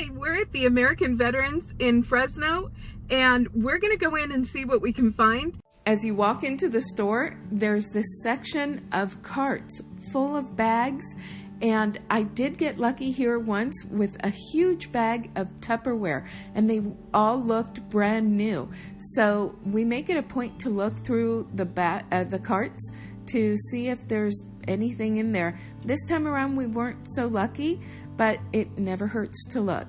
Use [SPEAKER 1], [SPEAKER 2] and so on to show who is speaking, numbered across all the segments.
[SPEAKER 1] Hi, we're at the American Veterans in Fresno, and we're going to go in and see what we can find. As you walk into the store, there's this section of carts full of bags, and I did get lucky here once with a huge bag of Tupperware, and they all looked brand new. So we make it a point to look through the carts to see if there's anything in there. This time around we weren't so lucky, but it never hurts to look.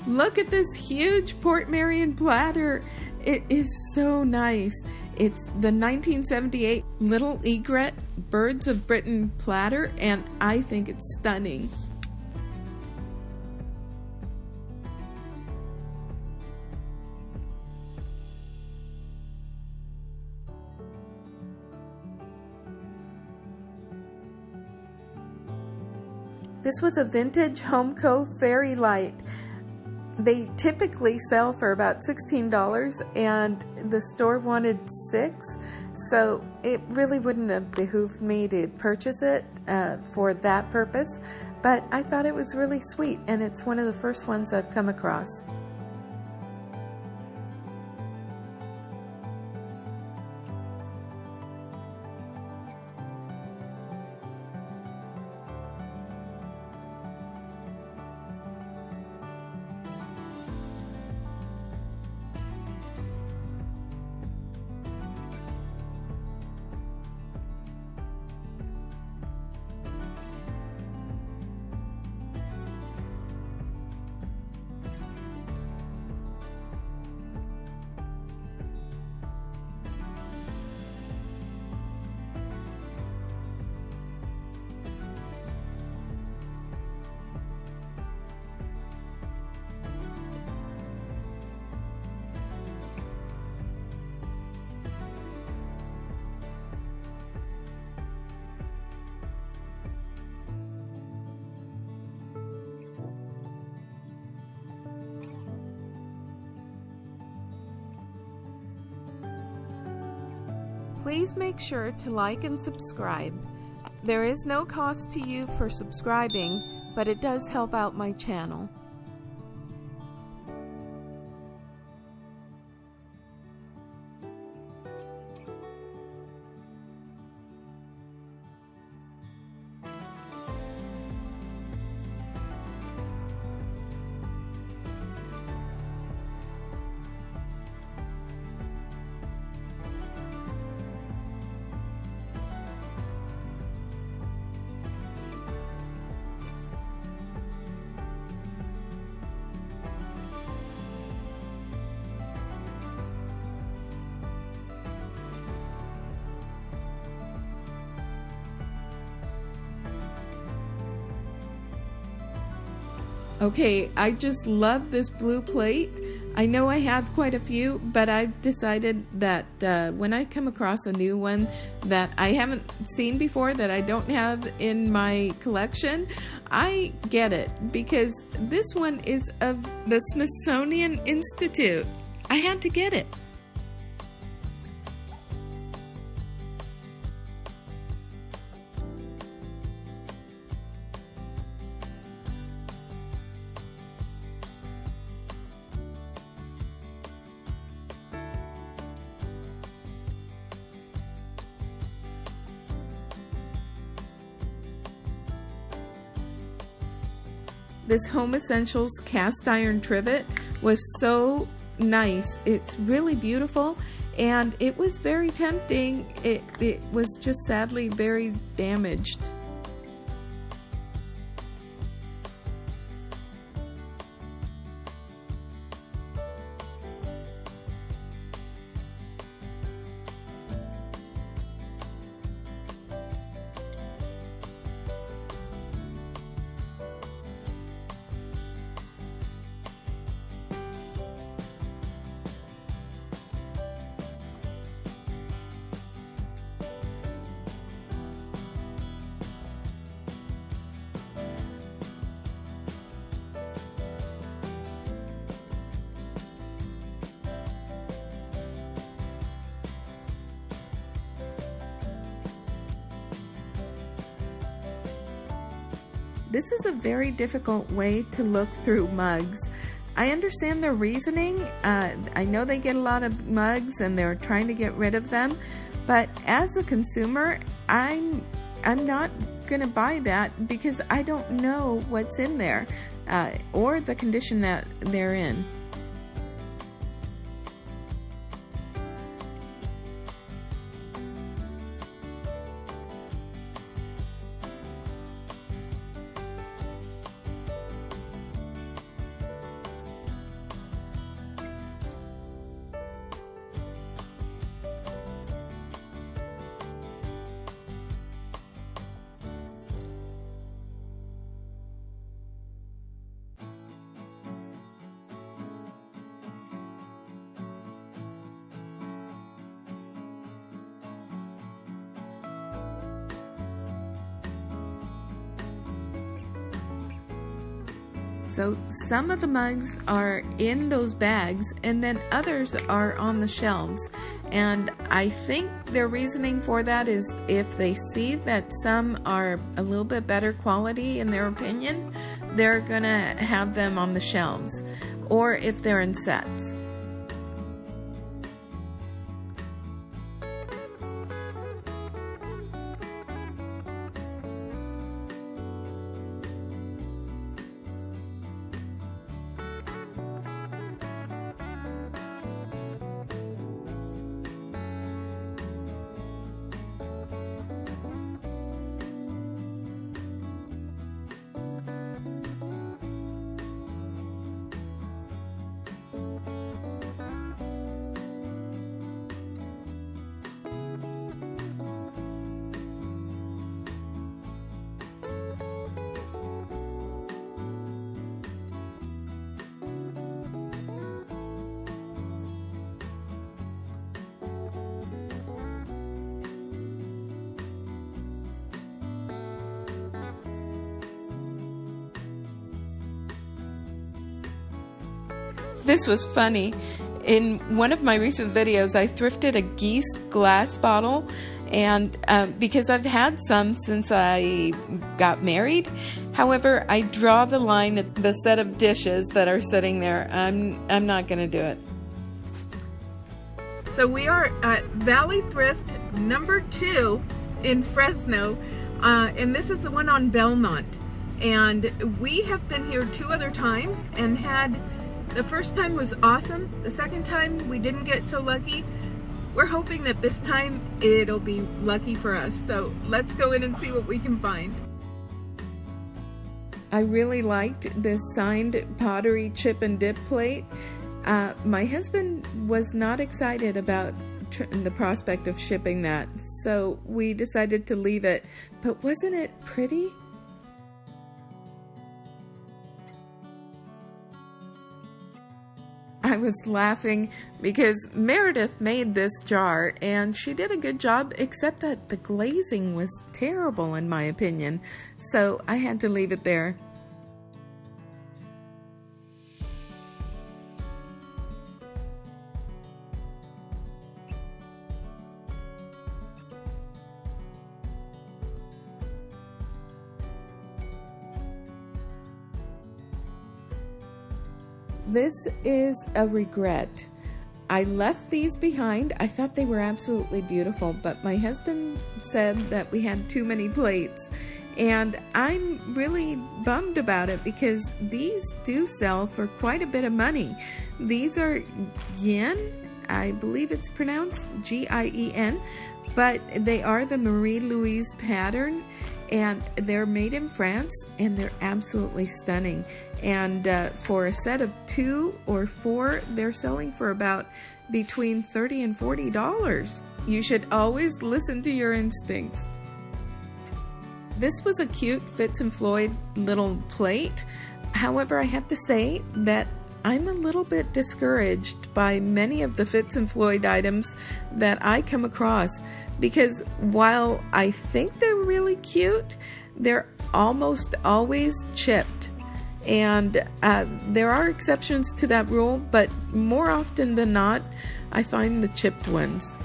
[SPEAKER 1] Look at this huge Port Marion platter. It is so nice. It's the 1978 Little Egret Birds of Britain platter, and I think it's stunning. This was a vintage Homeco fairy light. They typically sell for about $16, and the store wanted $6, so it really wouldn't have behooved me to purchase it for that purpose, but I thought it was really sweet, and it's one of the first ones I've come across. Please make sure to like and subscribe. There is no cost to you for subscribing, but it does help out my channel. Okay, I just love this blue plate. I know I have quite a few, but I've decided that when I come across a new one that I haven't seen before, that I don't have in my collection, I get it, because this one is of the Smithsonian Institute. I had to get it. This Home Essentials cast iron trivet was so nice. It's really beautiful, and it was very tempting. It was just sadly very damaged. This is a very difficult way to look through mugs. I understand their reasoning. I know they get a lot of mugs and they're trying to get rid of them, but as a consumer, I'm not going to buy that because I don't know what's in there or the condition that they're in. So some of the mugs are in those bags and then others are on the shelves. And I think their reasoning for that is if they see that some are a little bit better quality in their opinion, they're gonna have them on the shelves, or if they're in sets. This was funny. In one of my recent videos, I thrifted a geese glass bottle, and because I've had some since I got married. However, I draw the line at the set of dishes that are sitting there. I'm not going to do it. So we are at Valley Thrift number 2 in Fresno, and this is the one on Belmont. And we have been here 2 other times and had. The first time was awesome. The second time we didn't get so lucky. We're hoping that this time it'll be lucky for us. So let's go in and see what we can find. I really liked this signed pottery chip and dip plate. My husband was not excited about the prospect of shipping that, so we decided to leave it. But wasn't it pretty? I was laughing because Meredith made this jar and she did a good job, except that the glazing was terrible in my opinion, so I had to leave it there. This is a regret. I left these behind. I thought they were absolutely beautiful, but my husband said that we had too many plates. And I'm really bummed about it because these do sell for quite a bit of money. These are yen, I believe it's pronounced G-I-E-N, but they are the Marie-Louise pattern. And they're made in France, and they're absolutely stunning. And for a set of 2 or 4, they're selling for about between $30 and $40. You should always listen to your instincts. This was a cute Fitz and Floyd little plate. However, I have to say that I'm a little bit discouraged by many of the Fitz and Floyd items that I come across, because while I think they're really cute, they're almost always chipped. And there are exceptions to that rule, but more often than not, I find the chipped ones.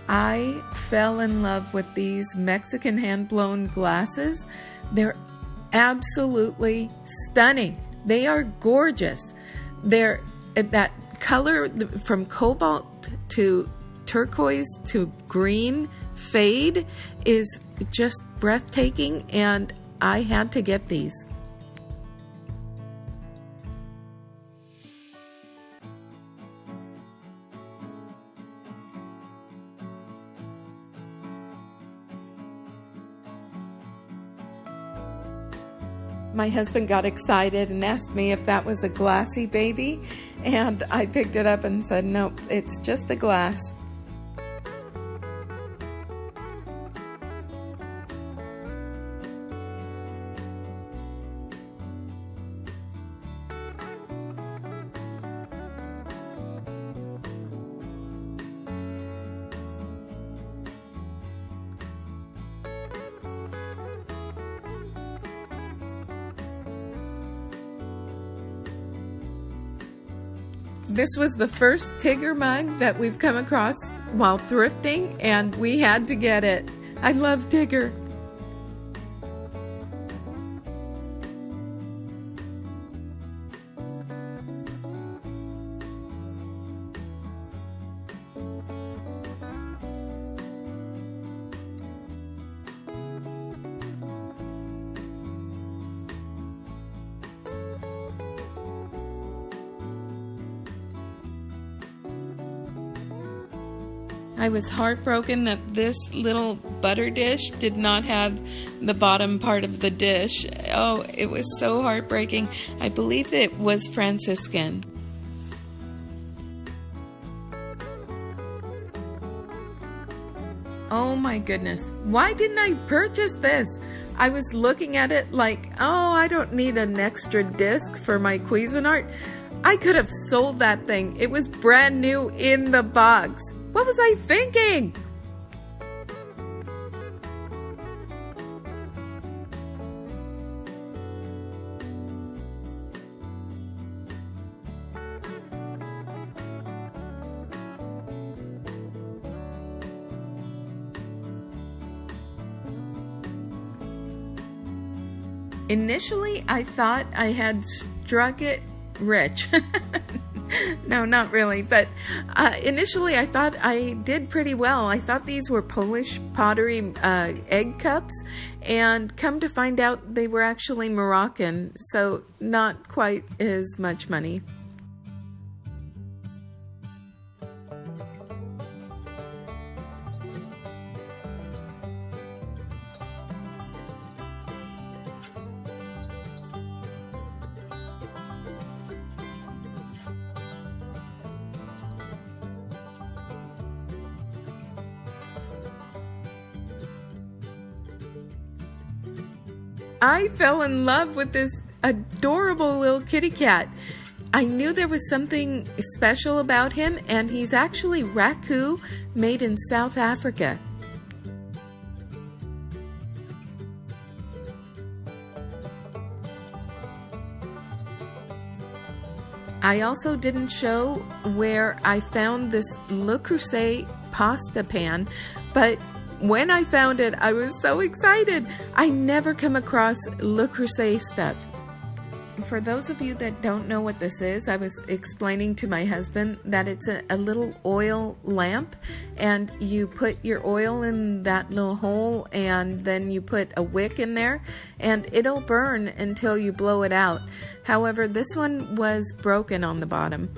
[SPEAKER 1] I fell in love with these Mexican hand-blown glasses. They're absolutely stunning. They are gorgeous. They're that color from cobalt to turquoise to green fade is just breathtaking, and I had to get these. My husband got excited and asked me if that was a glassy baby, and I picked it up and said, nope, it's just a glass. This was the first Tigger mug that we've come across while thrifting, and we had to get it. I love Tigger. I was heartbroken that this little butter dish did not have the bottom part of the dish. Oh, it was so heartbreaking. I believe it was Franciscan. Oh my goodness. Why didn't I purchase this? I was looking at it like, oh, I don't need an extra disc for my Cuisinart. I could have sold that thing. It was brand new in the box. What was I thinking? Initially, I thought I had struck it rich. No, not really, but initially I thought I did pretty well. I thought these were Polish pottery egg cups, and come to find out they were actually Moroccan, so not quite as much money. I fell in love with this adorable little kitty cat. I knew there was something special about him, and he's actually Raku, made in South Africa. I also didn't show where I found this Le Creuset pasta pan, but when I found it, I was so excited. I never come across Le Creuset stuff. For those of you that don't know what this is, I was explaining to my husband that it's a little oil lamp, and you put your oil in that little hole, and then you put a wick in there, and it'll burn until you blow it out. However, this one was broken on the bottom.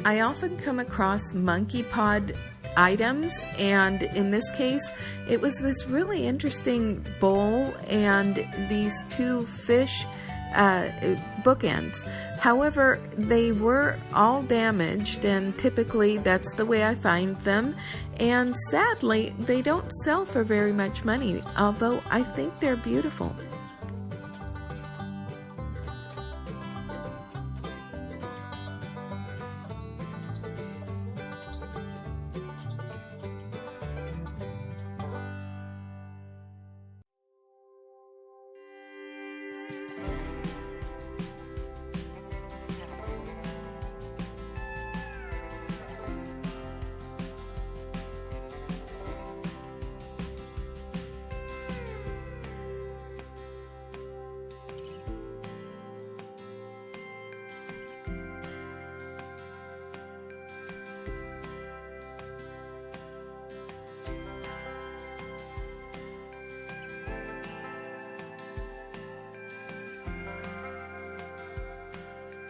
[SPEAKER 1] I often come across monkey pod items, and in this case it was this really interesting bowl and these two fish bookends. However, they were all damaged, and typically that's the way I find them, and sadly they don't sell for very much money, although I think they're beautiful.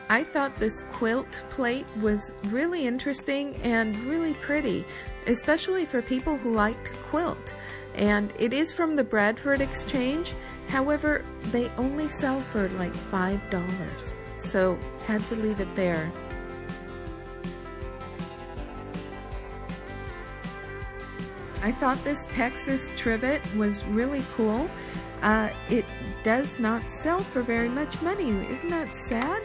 [SPEAKER 1] I thought this quilt plate was really interesting and really pretty, especially for people who like to quilt. And it is from the Bradford Exchange. However, they only sell for like $5, so had to leave it there. I thought this Texas trivet was really cool. It does not sell for very much money. Isn't that sad?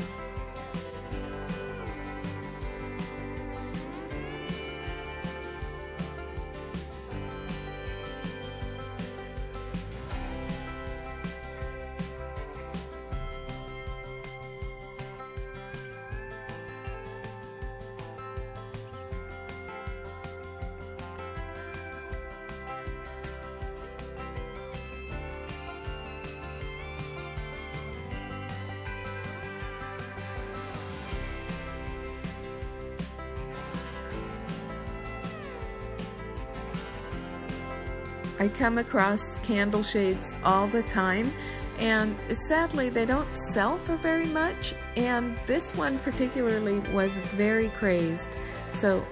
[SPEAKER 1] I come across candle shades all the time, and sadly they don't sell for very much, and this one particularly was very crazed, so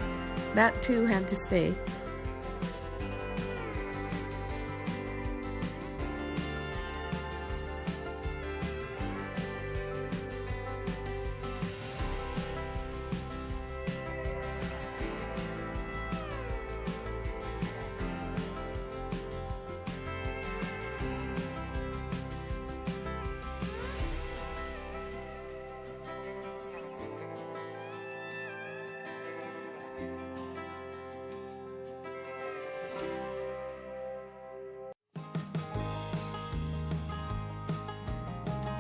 [SPEAKER 1] that too had to stay.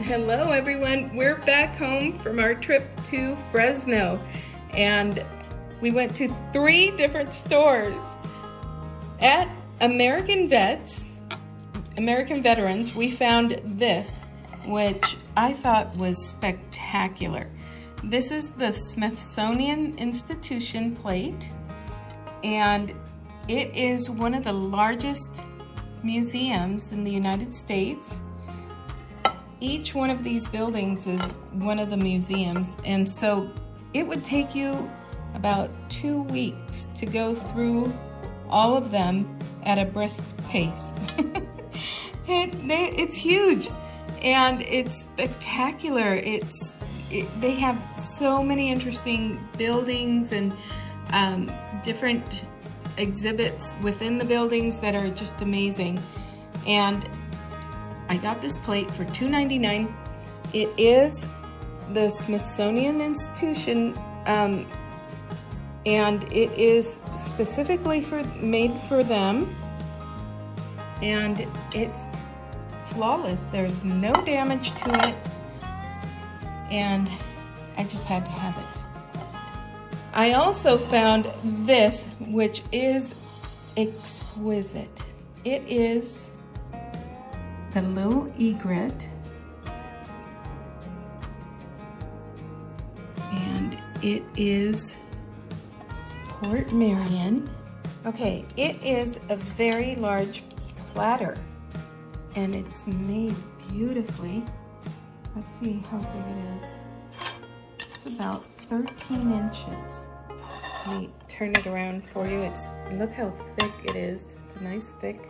[SPEAKER 1] Hello everyone, we're back home from our trip to Fresno, and we went to 3 different stores. At American Veterans, we found this, which I thought was spectacular. This is the Smithsonian Institution plate, and it is one of the largest museums in the United States. Each one of these buildings is one of the museums, and so it would take you about 2 weeks to go through all of them at a brisk pace. It's huge and it's spectacular. They have so many interesting buildings and different exhibits within the buildings that are just amazing. And I got this plate for $2.99. It is the Smithsonian Institution, and it is specifically made for them, and it's flawless. There's no damage to it, and I just had to have it. I also found this, which is exquisite. It is the little egret, and it is Port Marion. Okay, it is a very large platter, and it's made beautifully. Let's see how big it is. It's about 13 inches. Let me turn it around for you. Look how thick it is. It's a nice thick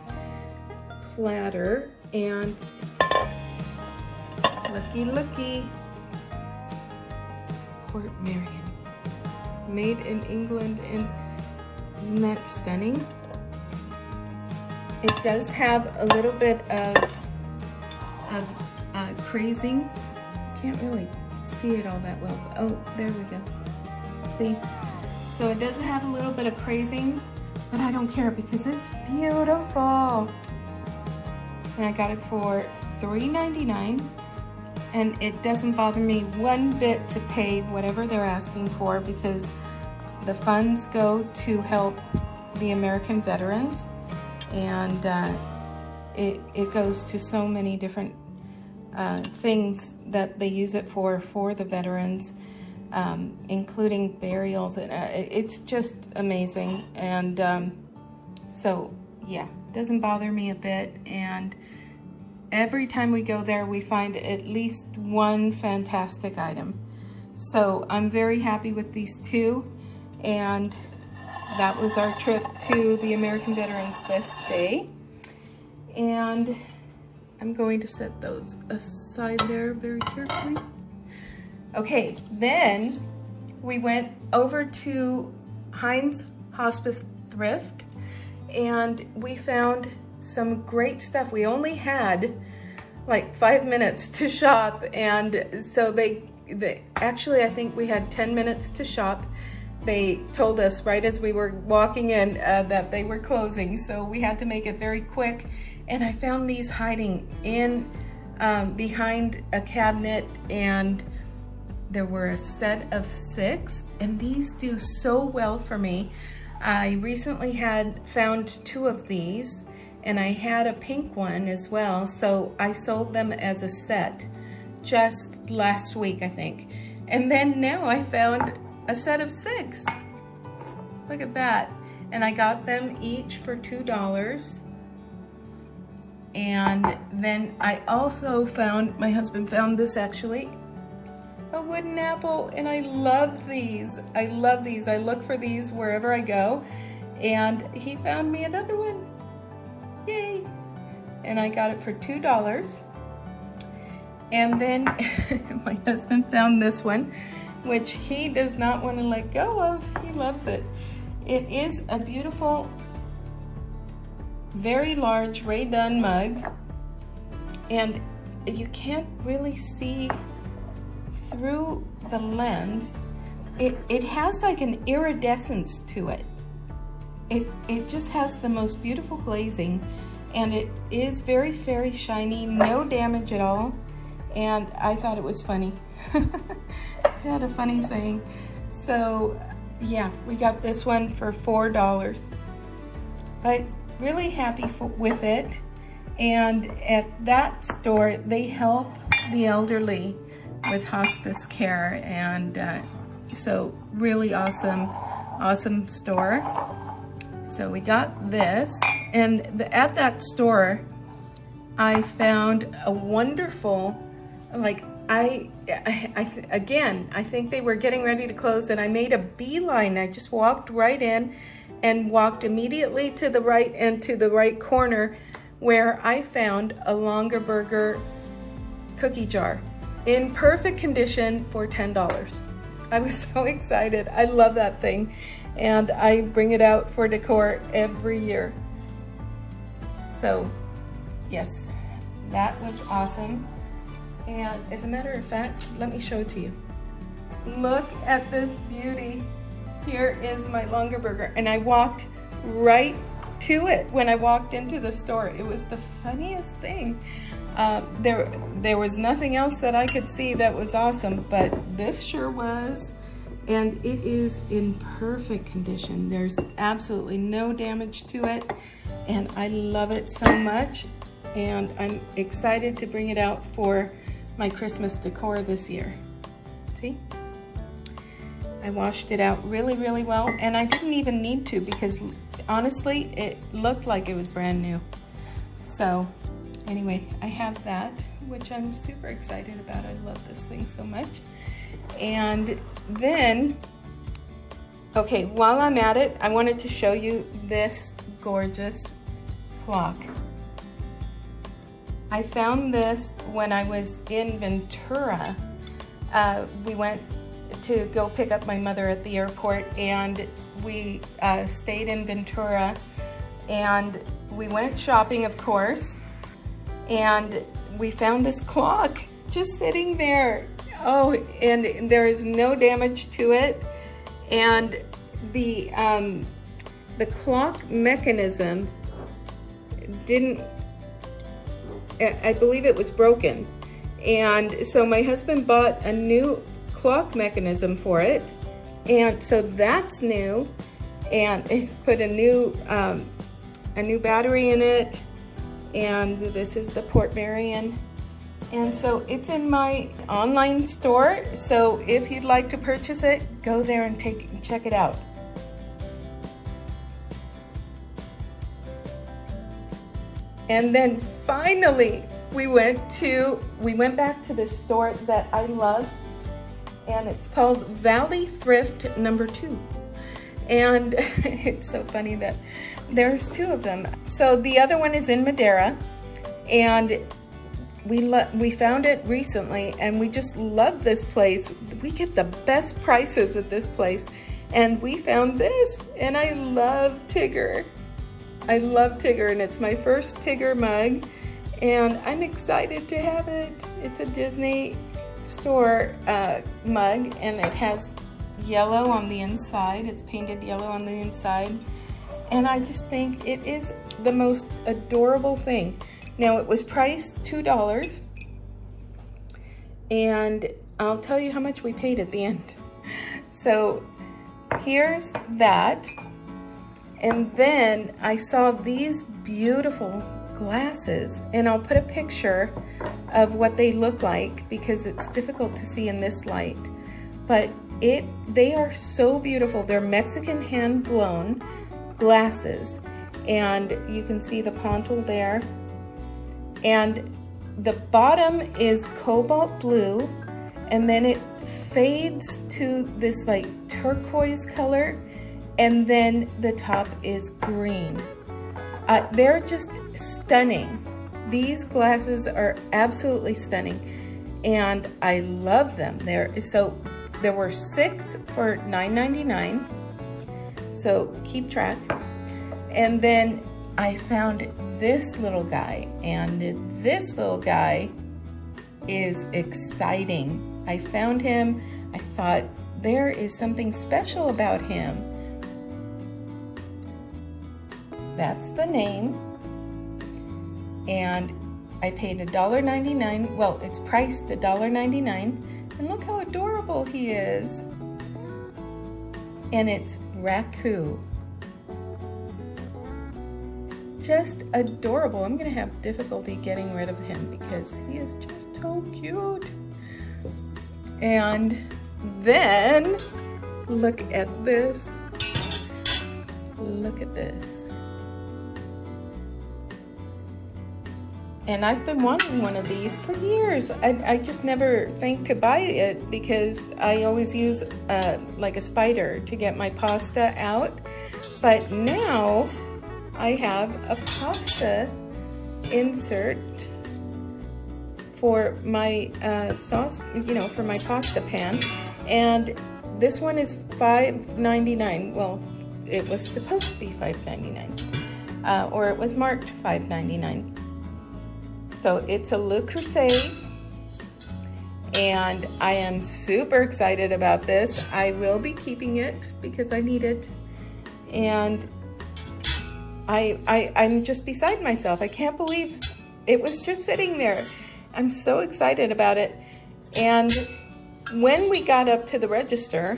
[SPEAKER 1] platter, and looky, it's Port Marion, made in England, and isn't that stunning? It does have a little bit of crazing. Can't really see it all that well. Oh, there we go. See? So it does have a little bit of crazing, but I don't care because it's beautiful. And I got it for $3.99, and it doesn't bother me one bit to pay whatever they're asking for, because the funds go to help the American veterans, and it goes to so many different things that they use it for the veterans, including burials. It's just amazing, and so yeah, it doesn't bother me a bit, and every time we go there we find at least one fantastic item. So I'm very happy with these two, and that was our trip to the American Veterans this day. And I'm going to set those aside there very carefully. Okay, then we went over to Heinz Hospice Thrift, and we found some great stuff. We only had like 5 minutes to shop, and so they actually, I think we had 10 minutes to shop. They told us right as we were walking in that they were closing, so we had to make it very quick. And I found these hiding in behind a cabinet, and there were a set of 6, and these do so well for me. I recently found 2 of these, and I had a pink one as well, so I sold them as a set just last week, I think. And then now I found a set of 6. Look at that. And I got them each for $2. And then I also found, my husband found this actually, a wooden apple, and I love these. I love these. I look for these wherever I go, and he found me another one. Yay! And I got it for $2. And then my husband found this one, which he does not want to let go of. He loves it. It is a beautiful, very large Ray Dunn mug, and you can't really see through the lens. It has like an iridescence to it. It just has the most beautiful glazing, and it is very, very shiny, no damage at all. And I thought it was funny. It had a funny saying. So yeah, we got this one for $4. But really happy with it. And at that store, they help the elderly with hospice care, and so really awesome store. So we got this, and at that store I found a wonderful, like, I think they were getting ready to close, and I made a beeline. I just walked right in and walked immediately to the right and to the right corner, where I found a Longaberger cookie jar in perfect condition for $10. I was so excited. I love that thing, and I bring it out for decor every year. So yes, that was awesome. And as a matter of fact, let me show it to you. Look at this beauty. Here is my Longaberger, and I walked right to it when I walked into the store. It was the funniest thing. There was nothing else that I could see that was awesome, but this sure was, and it is in perfect condition. There's absolutely no damage to it, and I love it so much, and I'm excited to bring it out for my Christmas decor this year. See? I washed it out really, really well, and I didn't even need to, because honestly, it looked like it was brand new. So anyway, I have that, which I'm super excited about. I love this thing so much. And then, okay, while I'm at it, I wanted to show you this gorgeous clock. I found this when I was in Ventura. We went to go pick up my mother at the airport, and we stayed in Ventura, and we went shopping, of course, and we found this clock just sitting there. Oh, and there is no damage to it, and the clock mechanism didn't, I believe it was broken, and so my husband bought a new clock mechanism for it, and so that's new, and it put a new battery in it, and this is the Port Marion, and so it's in my online store. So if you'd like to purchase it, go there and check it out. And then finally we went back to the store that I love, and it's called Valley Thrift number 2. And it's so funny that there's 2 of them. So the other one is in Madera, and we found it recently, and we just love this place. We get the best prices at this place, and we found this, and I love Tigger. I love Tigger, and it's my first Tigger mug, and I'm excited to have it. It's a Disney store mug, and it has yellow on the inside. It's painted yellow on the inside, and I just think it is the most adorable thing. Now, it was priced $2, and I'll tell you how much we paid at the end. So here's that, and then I saw these beautiful glasses, and I'll put a picture of what they look like because it's difficult to see in this light, but they are so beautiful. They're Mexican hand blown glasses, and you can see the pontil there, and the bottom is cobalt blue, and then it fades to this like turquoise color, and then the top is green. They're just stunning. These glasses are absolutely stunning, and I love them. There were 6 for $9.99, so keep track. And then I found this little guy, and this little guy is exciting. I found him. I thought there is something special about him. That's the name, and I paid $1.99. Well, it's priced $1.99, and look how adorable he is. And it's Raku. Just adorable. I'm gonna have difficulty getting rid of him because he is just so cute. And then look at this. Look at this. And I've been wanting one of these for years. I just never think to buy it because I always use like a spider to get my pasta out. But now I have a pasta insert for my sauce, for my pasta pan. And this one is $5.99. Well, it was supposed to be $5.99, or it was marked $5.99. So it's a Le Creuset, and I am super excited about this. I will be keeping it because I need it, and I'm just beside myself. I can't believe it was just sitting there. I'm so excited about it. And when we got up to the register,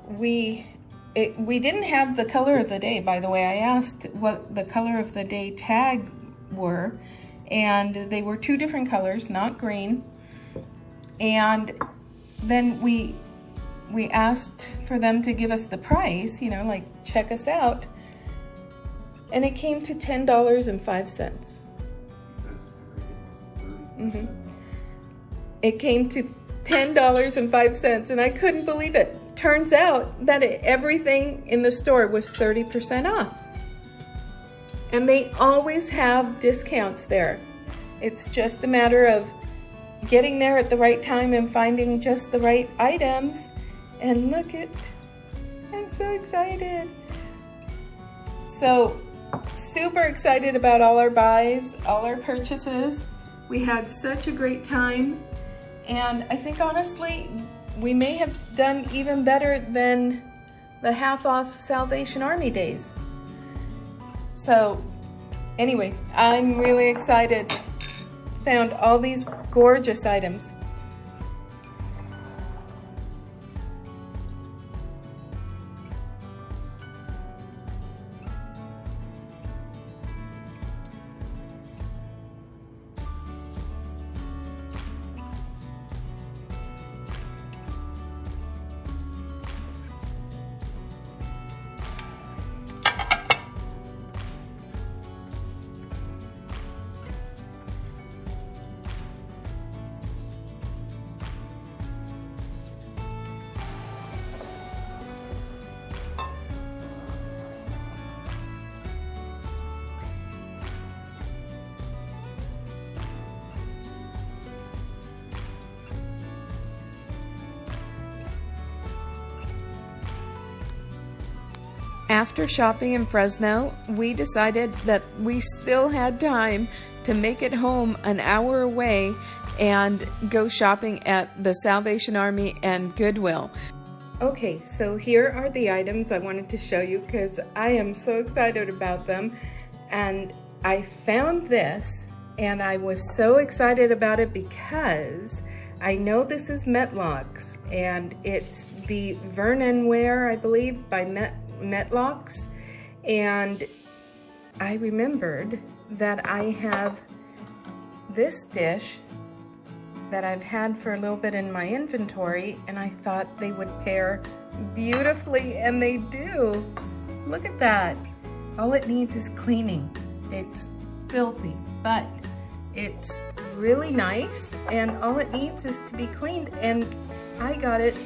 [SPEAKER 1] we didn't have the color of the day. By the way, I asked what the color of the day tag were, and they were 2 different colors, not green. And then we asked for them to give us the price, like check us out, and it came to $10.05. It came to $10.05, and I couldn't believe it. Turns out that everything in the store was 30% off. And they always have discounts there. It's just a matter of getting there at the right time and finding just the right items. And look at, I'm so excited. So, super excited about all our buys, all our purchases. We had such a great time. And I think honestly, we may have done even better than the half off Salvation Army days. So anyway, I'm really excited. Found all these gorgeous items. After shopping in Fresno, we decided that we still had time to make it home an hour away and go shopping at the Salvation Army and Goodwill. Okay, so here are the items I wanted to show you because I am so excited about them. And I found this and I was so excited about it because I know this is Metlocks and it's the Vernon Ware, I believe, by Metlocks. And I remembered that I have this dish that I've had for a little bit in my inventory, and I thought they would pair beautifully, and they do. Look at that. All it needs is cleaning. It's filthy, but it's really nice, and all it needs is to be cleaned, and I got it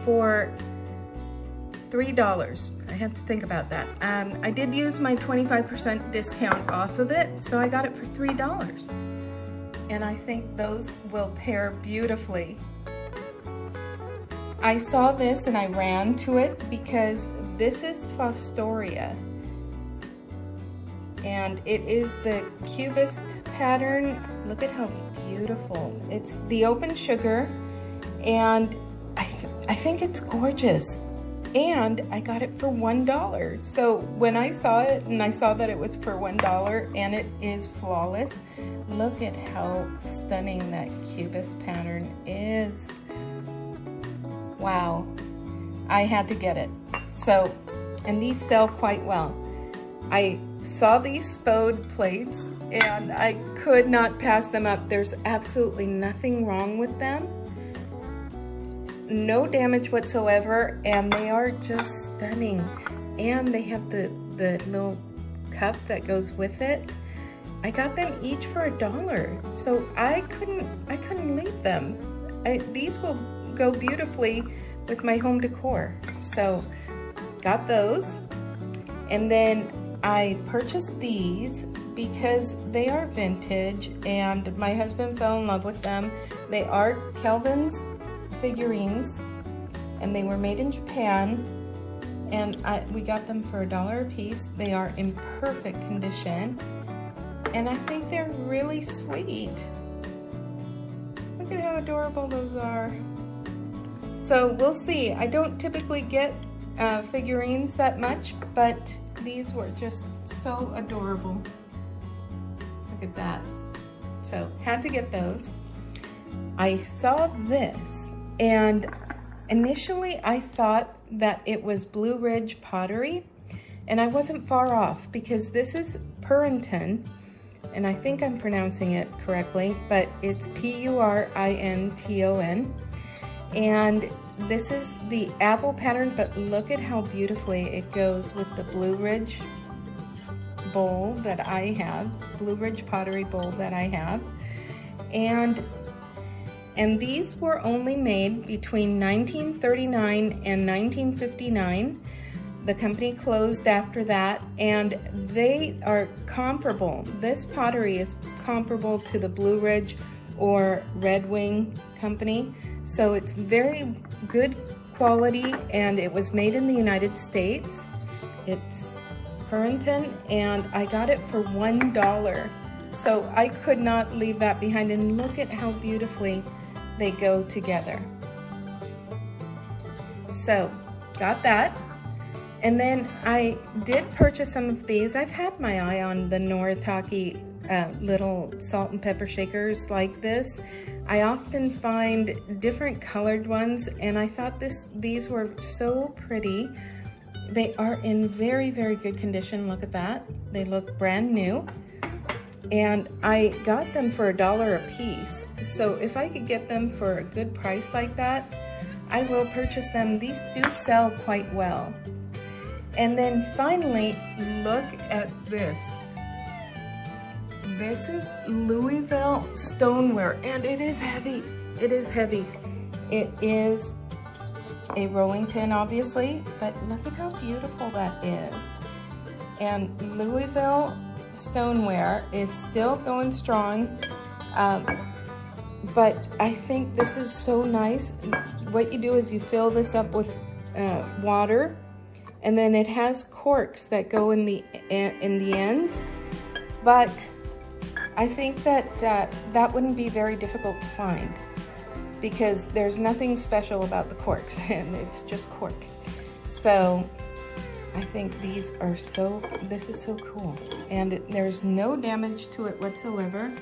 [SPEAKER 1] for $3. I had to think about that. I did use my 25% discount off of it, so I got it for $3. And I think those will pair beautifully. I saw this and I ran to it because this is Fostoria. And it is the cubist pattern. Look at how beautiful. It's the open sugar, and I think it's gorgeous. And I got it for $1. So when I saw it and I saw that it was for $1 and it is flawless, look at how stunning that cubist pattern is. Wow, I had to get it. So, and these sell quite well. I saw these spode plates and I could not pass them up. There's absolutely nothing wrong with them. No damage whatsoever, and they are just stunning. And they have the little cup that goes with it. I got them each for $1, so I couldn't leave them. These will go beautifully with my home decor. So got those, and then I purchased these because they are vintage, and my husband fell in love with them. They are Kelvin's figurines, and they were made in Japan, and we got them for $1 a piece. They are in perfect condition, and I think they're really sweet. Look at how adorable those are. So we'll see. I don't typically get figurines that much, but these were just so adorable. Look at that. So had to get those. I saw this, and initially I thought that it was Blue Ridge pottery, and I wasn't far off because this is Purinton, and I think I'm pronouncing it correctly, but it's Purinton, and this is the apple pattern, but look at how beautifully it goes with the Blue Ridge bowl that I have, Blue Ridge pottery bowl that I have. And these were only made between 1939 and 1959. The company closed after that, and they are comparable. This pottery is comparable to the Blue Ridge or Red Wing company. So it's very good quality, and it was made in the United States. It's Purinton, and I got it for $1. So I could not leave that behind, and look at how beautifully they go together. So got that, and then I did purchase some of these. I've had my eye on the Noritake little salt and pepper shakers like this. I often find different colored ones, and I thought these were so pretty. They are in very, very good condition. Look at that. They look brand new. And I got them for $1 a piece. So if I could get them for a good price like that, I will purchase them. These do sell quite well. And then finally, look at this. This is Louisville stoneware, and it is heavy. It is heavy. It is a rolling pin, obviously, but look at how beautiful that is. And Louisville stoneware is still going strong, but I think this is so nice. What you do is you fill this up with water, and then it has corks that go in the ends, but I think that that wouldn't be very difficult to find because there's nothing special about the corks and it's just cork. So I think this is so cool. And there's no damage to it whatsoever.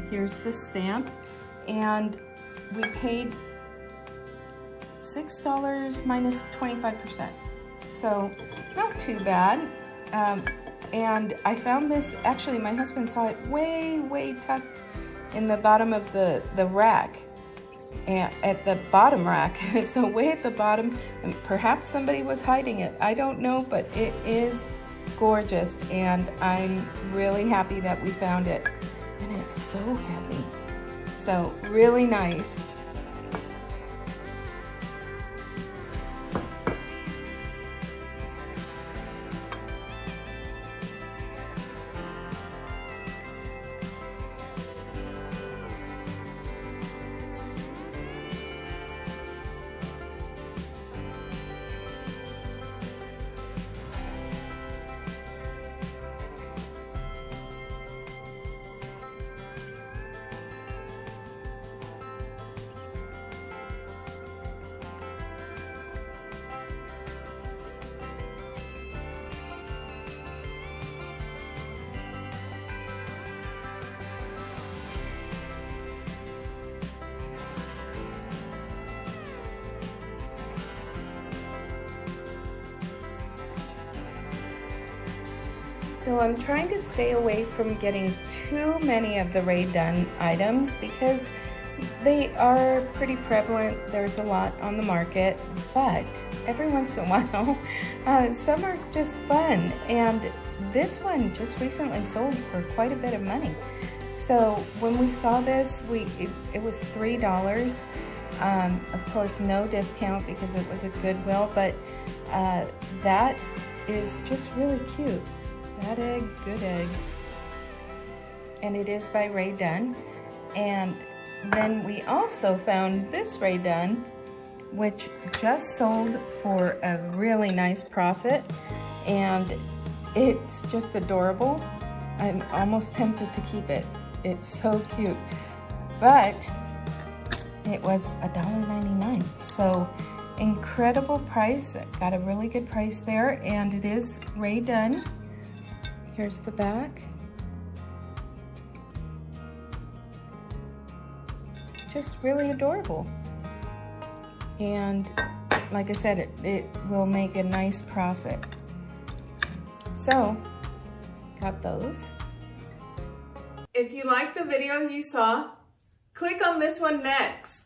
[SPEAKER 1] Here's the stamp. And we paid $6 minus 25%. So not too bad. And I found this, actually my husband saw it way tucked in the bottom of the rack. And at the bottom rack, so way at the bottom, and perhaps somebody was hiding it. I don't know, but it is gorgeous, and I'm really happy that we found it. And it's so heavy, so really nice. So I'm trying to stay away from getting too many of the Rae Dunn items because they are pretty prevalent. There's a lot on the market, but every once in a while, some are just fun. And this one just recently sold for quite a bit of money. So when we saw this, it was $3. Of course, no discount because it was a Goodwill, but that is just really cute. That egg, good egg. And it is by Rae Dunn. And then we also found this Rae Dunn, which just sold for a really nice profit. And it's just adorable. I'm almost tempted to keep it. It's so cute. But it was $1.99. So incredible price. Got a really good price there. And it is Rae Dunn. Here's the back. Just really adorable. And like I said, it will make a nice profit. So, got those. If you like the video you saw, click on this one next.